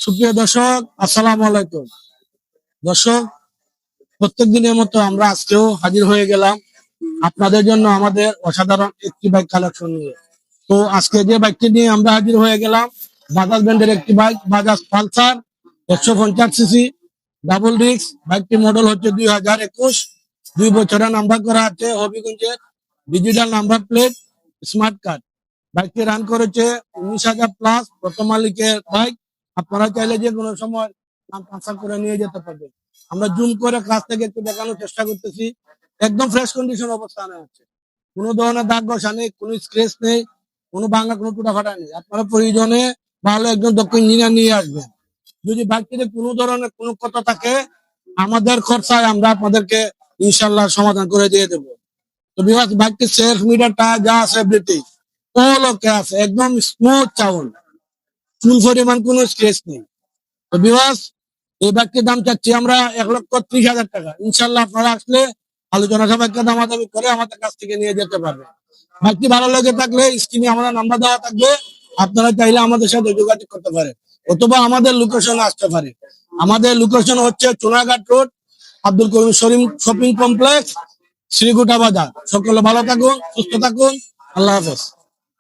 সুপ্রিয় দর্শক, আসসালামু আলাইকুম। দর্শক, প্রত্যেক দিনের মতো আমরা আজকেও হাজির হয়ে গেলাম আপনাদের জন্য আমাদের অসাধারণ একটি বাইক কালেকশন নিয়ে। তো আজকে যে বাইকটি নিয়ে আমরা হাজির হয়ে গেলাম, বাজাজ ব্র্যান্ডের একটি bike, Bajaj Pulsar 150 CC double disc. বাইকটি মডেল হচ্ছে 2021, 2 বছরের নাম্বার করা আছে, হবিগঞ্জের digital number plate, smart card. বাইকটি রান করেছে 19,000+। প্রথম মালিকের বাইক, আপনারা চাইলে যে কোনো সময় নাম ট্রান্সফার করে নিয়ে যেতে পারবেন। আমরা জুম করে কাছ থেকে একটু দেখানোর চেষ্টা করতেছি। একদম ফ্রেশ কন্ডিশন অবস্থানে আছে, কোনো ধরনের দাগ ঘষা নেই, কোনো স্ক্রেচ নেই, কোনো ভাঙা, কোনো টুটা ফাটা নেই। আপনারা প্রয়োজনে ভালো একজন দক্ষ ইঞ্জিনিয়ার নিয়ে আসবেন। যদি বাইকটিতে কোনো ধরনের কোনো কথা থাকে, আমাদের খরচায় আমরা আপনাদেরকে ইনশাল্লাহ সমাধান করে দিয়ে দেবো। তো বিভাগ বাইকটির সেলফ মিটার টায়ার যা আছে এভরিথিং অল ওকে আছে, একদম স্মুথ সাউন্ড, চুল পরিমাণ কোনো স্ক্রেচ নেই। তো বিভাগ এই বাইকটির দাম চাচ্ছি আমরা 1,30,000 টাকা। ইনশাল্লাহ আপনারা আসলে আলোচনা সাপেক্ষে দামাদামি করে আমাদের কাছ থেকে নিয়ে যেতে পারবেন। বাইকটি ভালো লেগে থাকলে স্ক্রিনে আমাদের নাম্বার দেওয়া থাকবে, আপনারা চাইলে আমাদের সাথে যোগাযোগ করতে পারেন অথবা আমাদের লোকেশনে আসতে পারে। আমাদের লোকেশন হচ্ছে Chunaghat road, Abdul Karim shopping complex, শ্রীগুটা বাজার। সকলে ভালো থাকুন, সুস্থ থাকুন, আল্লাহ হাফেজ।